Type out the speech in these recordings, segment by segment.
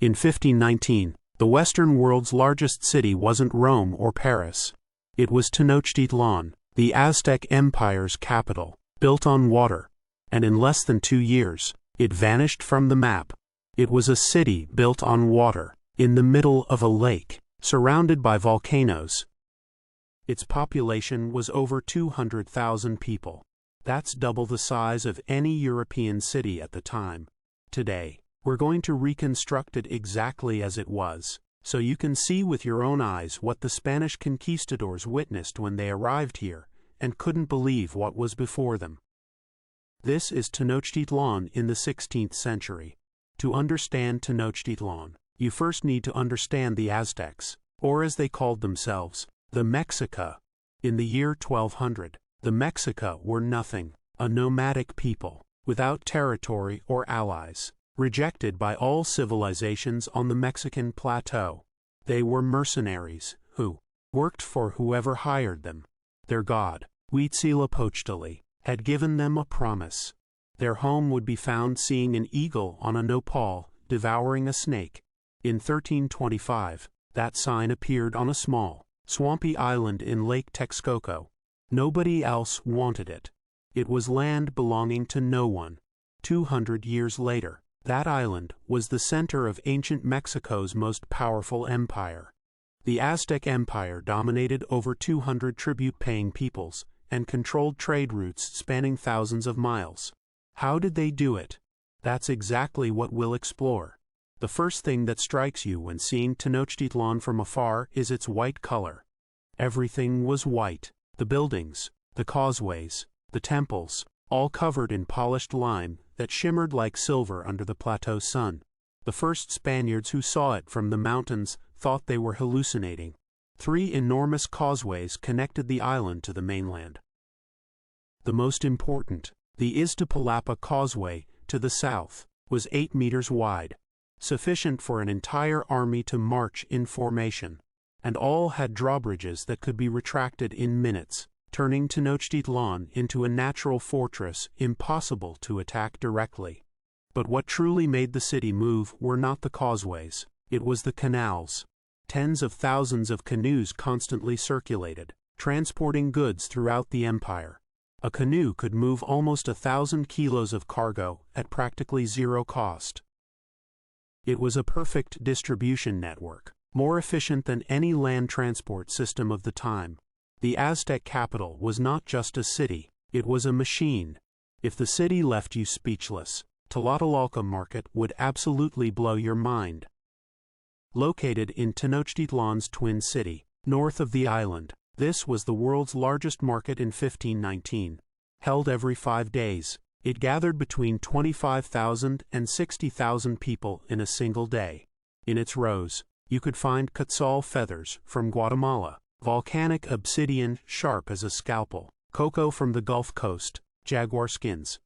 In 1519, the Western world's largest city wasn't Rome or Paris. It was Tenochtitlán, the Aztec Empire's capital, built on water, and in less than 2 years, it vanished from the map. It was a city built on water, in the middle of a lake, surrounded by volcanoes. Its population was over 200,000 people. That's double the size of any European city at the time. Today, we're going to reconstruct it exactly as it was, so you can see with your own eyes what the Spanish conquistadors witnessed when they arrived here, and couldn't believe what was before them. This is Tenochtitlán in the 16th century. To understand Tenochtitlán, you first need to understand the Aztecs, or as they called themselves, the Mexica. In the year 1200, the Mexica were nothing, a nomadic people, without territory or allies, rejected by all civilizations on the Mexican plateau. They were mercenaries, who worked for whoever hired them. Their god, Huitzilopochtli, had given them a promise. Their home would be found seeing an eagle on a nopal, devouring a snake. In 1325, that sign appeared on a small, swampy island in Lake Texcoco. Nobody else wanted it. It was land belonging to no one. 200 years later, that island was the center of ancient Mexico's most powerful empire. The Aztec Empire dominated over 200 tribute-paying peoples and controlled trade routes spanning thousands of miles. How did they do it? That's exactly what we'll explore. The first thing that strikes you when seeing Tenochtitlán from afar is its white color. Everything was white. The buildings, the causeways, the temples, all covered in polished lime that shimmered like silver under the plateau's sun. The first Spaniards who saw it from the mountains thought they were hallucinating. 3 enormous causeways connected the island to the mainland. The most important, the Iztapalapa Causeway, to the south, was 8 meters wide, sufficient for an entire army to march in formation, and all had drawbridges that could be retracted in minutes, turning Tenochtitlán into a natural fortress impossible to attack directly. But what truly made the city move were not the causeways, it was the canals. Tens of thousands of canoes constantly circulated, transporting goods throughout the empire. A canoe could move almost 1,000 kilos of cargo at practically zero cost. It was a perfect distribution network, more efficient than any land transport system of the time. The Aztec capital was not just a city, it was a machine. If the city left you speechless, Tlatelolco market would absolutely blow your mind. Located in Tenochtitlán's twin city, north of the island, this was the world's largest market in 1519. Held every 5 days, it gathered between 25,000 and 60,000 people in a single day. In its rows, you could find quetzal feathers from Guatemala, volcanic obsidian sharp as a scalpel, cocoa from the Gulf Coast, jaguar skins,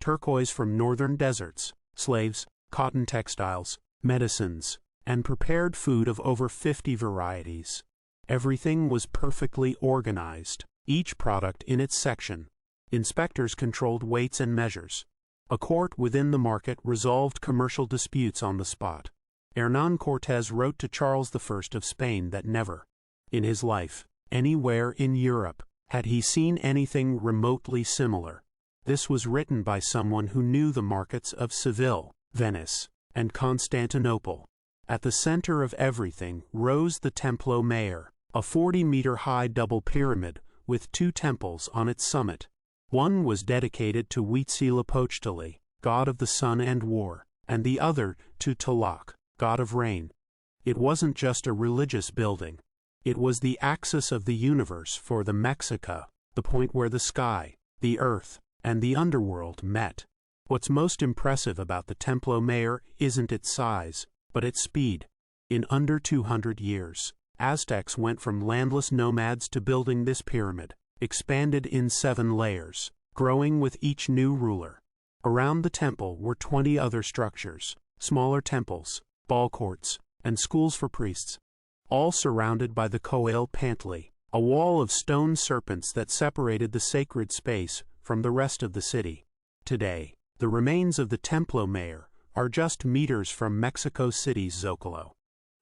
turquoise from northern deserts, slaves, cotton textiles, medicines, and prepared food of over 50 varieties. Everything was perfectly organized, each product in its section. Inspectors controlled weights and measures. A court within the market resolved commercial disputes on the spot. Hernán Cortés wrote to Charles I of Spain that never, in his life, anywhere in Europe, had he seen anything remotely similar. This was written by someone who knew the markets of Seville, Venice, and Constantinople. At the center of everything rose the Templo Mayor, a 40-meter-high double pyramid with 2 temples on its summit. One was dedicated to Huitzilopochtli, god of the sun and war, and the other to Tlaloc, god of rain. It wasn't just a religious building. It was the axis of the universe for the Mexica, the point where the sky, the earth, and the underworld met. What's most impressive about the Templo Mayor isn't its size, but its speed. In under 200 years, Aztecs went from landless nomads to building this pyramid, expanded in 7 layers, growing with each new ruler. Around the temple were 20 other structures, smaller temples, ball courts, and schools for priests, all surrounded by the Coel Pantli, a wall of stone serpents that separated the sacred space from the rest of the city. Today, the remains of the Templo Mayor are just meters from Mexico City's Zocalo.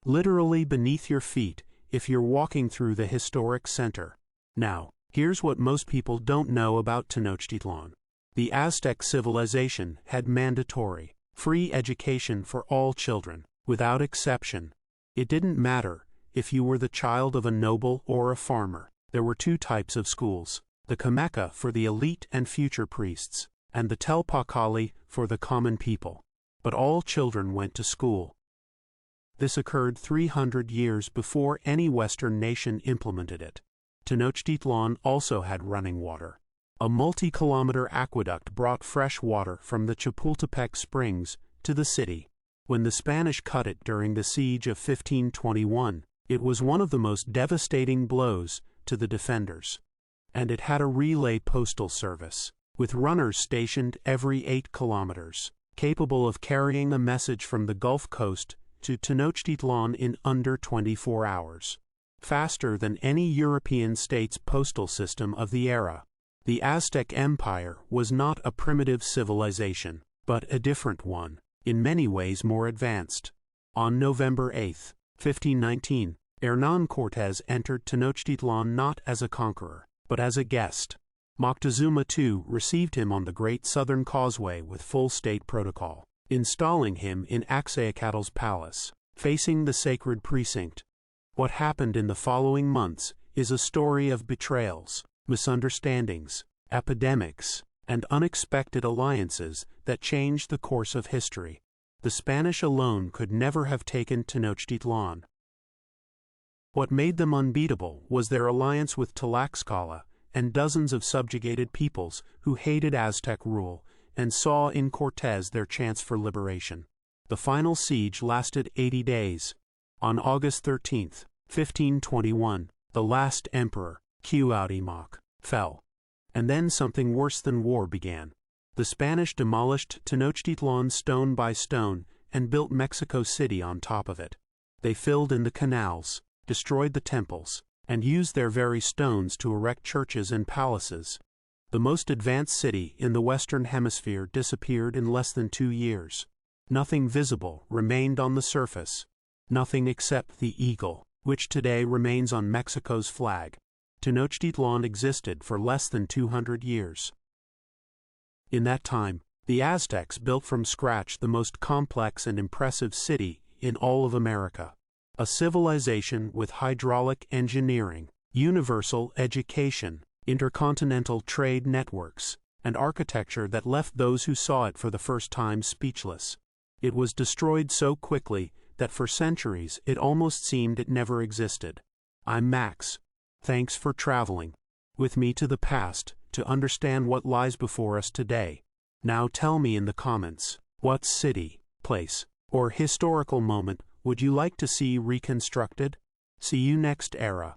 Literally beneath your feet if you're walking through the historic center. Now, here's what most people don't know about Tenochtitlan. The Aztec civilization had mandatory, free education for all children, without exception. It didn't matter if you were the child of a noble or a farmer. There were two types of schools: the Cameca for the elite and future priests, and the Telpacali for the common people. But all children went to school. This occurred 300 years before any Western nation implemented it. Tenochtitlan also had running water. A multi-kilometer aqueduct brought fresh water from the Chapultepec Springs to the city. When the Spanish cut it during the siege of 1521, it was one of the most devastating blows to the defenders. And it had a relay postal service, with runners stationed every 8 kilometers, capable of carrying a message from the Gulf Coast to Tenochtitlan in under 24 hours. Faster than any European state's postal system of the era. The Aztec Empire was not a primitive civilization, but a different one, in many ways more advanced. On November 8, 1519, Hernán Cortés entered Tenochtitlan not as a conqueror, but as a guest. Moctezuma II received him on the Great Southern Causeway with full state protocol, installing him in Axayacatl's palace, facing the sacred precinct. What happened in the following months is a story of betrayals, misunderstandings, epidemics, and unexpected alliances that changed the course of history. The Spanish alone could never have taken Tenochtitlan. What made them unbeatable was their alliance with Tlaxcala and dozens of subjugated peoples who hated Aztec rule and saw in Cortés their chance for liberation. The final siege lasted 80 days. On August 13, 1521, the last emperor, Cuauhtémoc, fell. And then something worse than war began. The Spanish demolished Tenochtitlan stone by stone and built Mexico City on top of it. They filled in the canals, destroyed the temples, and used their very stones to erect churches and palaces. The most advanced city in the Western Hemisphere disappeared in less than 2 years. Nothing visible remained on the surface. Nothing except the eagle, which today remains on Mexico's flag. Tenochtitlan existed for less than 200 years. In that time, the Aztecs built from scratch the most complex and impressive city in all of America. A civilization with hydraulic engineering, universal education, intercontinental trade networks, and architecture that left those who saw it for the first time speechless. It was destroyed so quickly that for centuries it almost seemed it never existed. I'm Max. Thanks for traveling with me to the past to understand what lies before us today. Now tell me in the comments, what city, place, or historical moment would you like to see reconstructed? See you next era.